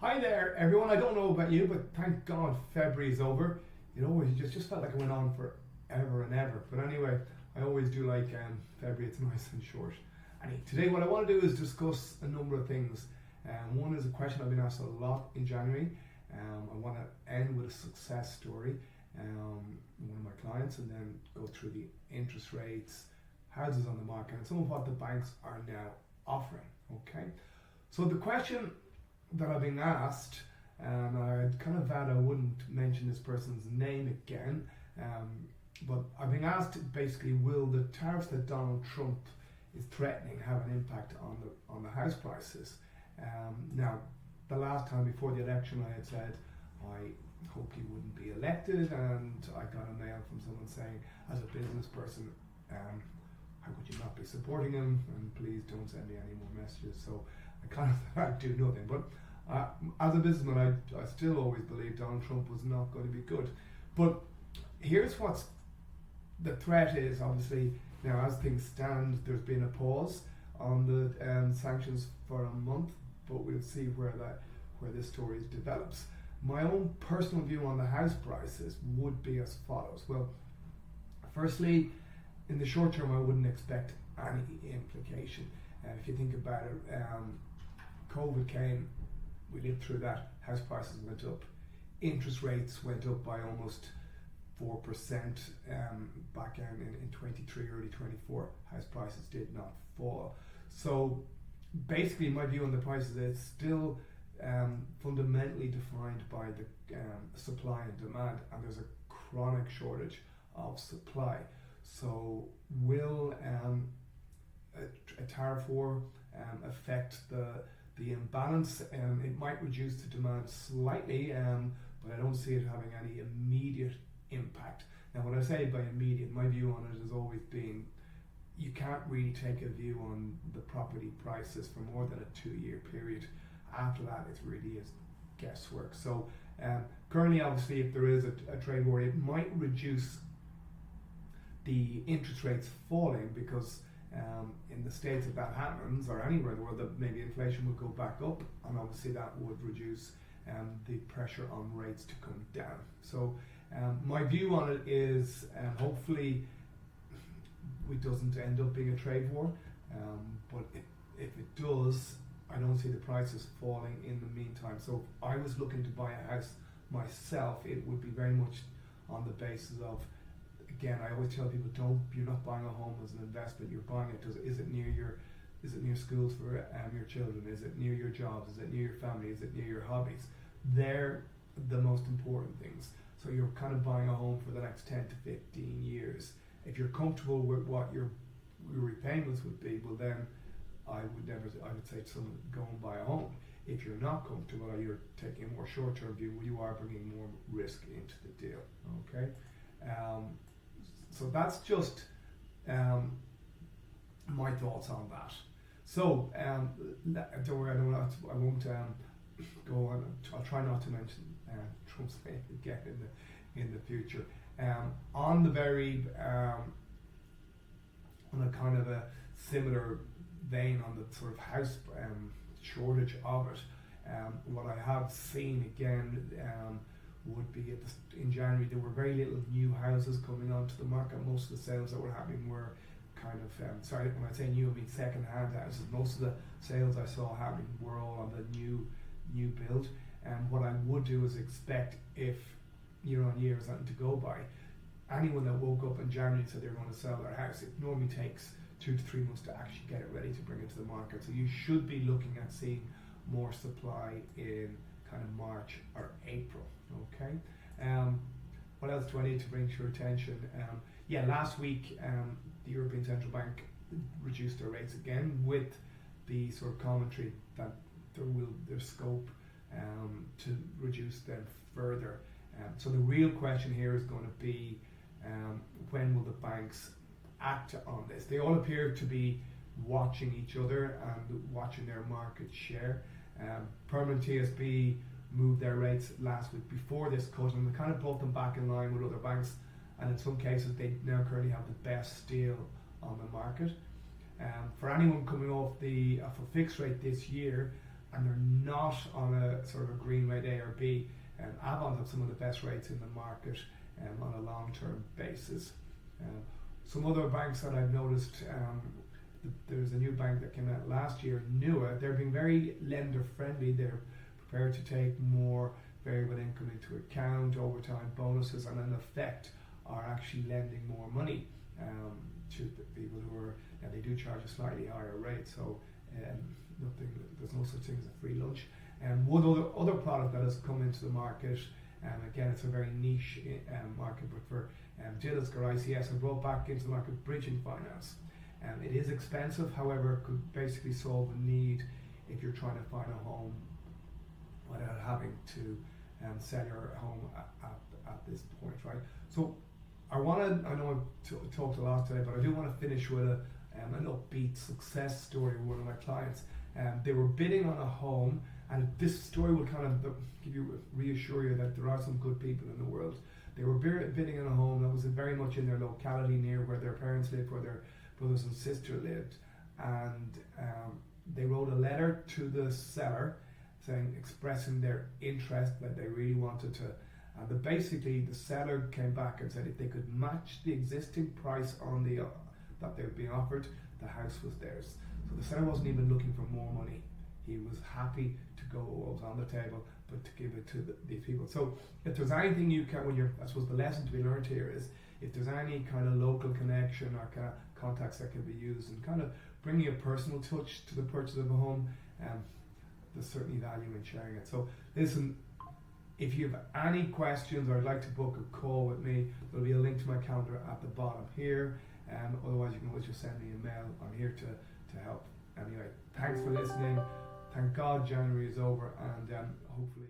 Hi there, everyone. I don't know about you, but thank God February is over. It just felt like it went on forever and ever. But anyway, I always do like February. It's nice and short. Today what I want to do is discuss a number of things. One is a question I've been asked a lot in January. I want to end with a success story. One of my clients, and then go through the interest rates, houses on the market, and some of what the banks are now offering. Okay, so the question that I've been asked, and I'd kind of vowed I wouldn't mention this person's name again, but I've been asked basically, will the tariffs that Donald Trump is threatening have an impact on the house prices? Now, the last time before the election, I had said I hope he wouldn't be elected, and I got a mail from someone saying, as a business person, how could you not be supporting him? And please don't send me any more messages. So I kind of thought I'd do nothing. But as a businessman, I still always believed Donald Trump was not going to be good. But here's what's the threat is, obviously, now as things stand, there's been a pause on the sanctions for a month, but we'll see where this story develops. My own personal view on the house prices would be as follows. Well, firstly, in the short term, I wouldn't expect any implication. If you think about it, COVID came, we lived through that, house prices went up, interest rates went up by almost 4% back in 23, early 24, house prices did not fall. So basically my view on the prices is still fundamentally defined by the supply and demand, and there's a chronic shortage of supply. So will a tariff war affect the imbalance? It might reduce the demand slightly, but I don't see it having any immediate impact. Now, when I say by immediate, my view on it has always been you can't really take a view on the property prices for more than a 2-year period. After that, it really is guesswork. So currently, obviously, if there is a trade war, it might reduce the interest rates falling, because in the States, if that happens, or anywhere in the world, that maybe inflation would go back up, and obviously that would reduce the pressure on rates to come down. So my view on it is hopefully it doesn't end up being a trade war, but if it does, I don't see the prices falling in the meantime. So if I was looking to buy a house myself, it would be very much on the basis of, again, I always tell people, you're not buying a home as an investment. You're buying it. Is it near schools for your children? Is it near your jobs? Is it near your family? Is it near your hobbies? They're the most important things. So you're kind of buying a home for the next 10 to 15 years. If you're comfortable with what your repayments would be, well then I would say to someone, go and buy a home. If you're not comfortable, or you're taking a more short-term view, well, you are bringing more risk into the deal. Okay. So that's just my thoughts on that. So don't worry, I won't go on. I'll try not to mention Trump's name again in the future. On the very on a kind of a similar vein, on the sort of house shortage of it, what I have seen again would be in January there were very little new houses coming onto the market. Most of the sales that were happening were kind of sorry, when I say new, I mean second-hand houses. Most of the sales I saw happening were all on the new build. And what I would do is expect, if year on year is something to go by, anyone that woke up in January and said they're going to sell their house, it normally takes 2 to 3 months to actually get it ready to bring it to the market. So you should be looking at seeing more supply in kind of March or April. Okay. What else do I need to bring to your attention? Last week the European Central Bank reduced their rates again, with the sort of commentary that there's scope to reduce them further. So the real question here is going to be, when will the banks act on this? They all appear to be watching each other and watching their market share. Permanent TSB moved their rates last week before this cut, and they kind of brought them back in line with other banks, and in some cases they now currently have the best deal on the market. For anyone coming off a fixed rate this year, and they're not on a sort of a green rate A or B. Avon have some of the best rates in the market on a long-term basis. Some other banks that I've noticed, there's a new bank that came out last year, NUA. They're being very lender-friendly. They're prepared to take more variable income into account, overtime bonuses, and in effect are actually lending more money to the people who are. And they do charge a slightly higher rate, so there's no such thing as a free lunch. One other product that has come into the market, again it's a very niche market, but for Dillisgar ICS have brought back into the market bridging finance. It is expensive, however, could basically solve a need if you're trying to find a home without having to sell your home at this point, right? So I know I've talked a lot today, but I do want to finish with an upbeat success story with one of my clients. They were bidding on a home, and this story will kind of reassure you that there are some good people in the world. They were bidding on a home that was very much in their locality, near where their parents lived, where their brothers and sister lived, and they wrote a letter to the seller expressing their interest, that they really wanted to. And basically the seller came back and said if they could match the existing price on that they were being offered, the house was theirs. So the seller wasn't even looking for more money. He was happy to go what was on the table, but to give it to these people. So if there's anything you can, I suppose the lesson to be learned here is, if there's any kind of local connection or kind of contacts that can be used and kind of bringing a personal touch to the purchase of a home, there's certainly value in sharing it. So listen, if you have any questions or would like to book a call with me, there'll be a link to my calendar at the bottom here. Otherwise you can always just send me a mail. I'm here to help. Anyway, thanks for listening. Thank God January is over, and hopefully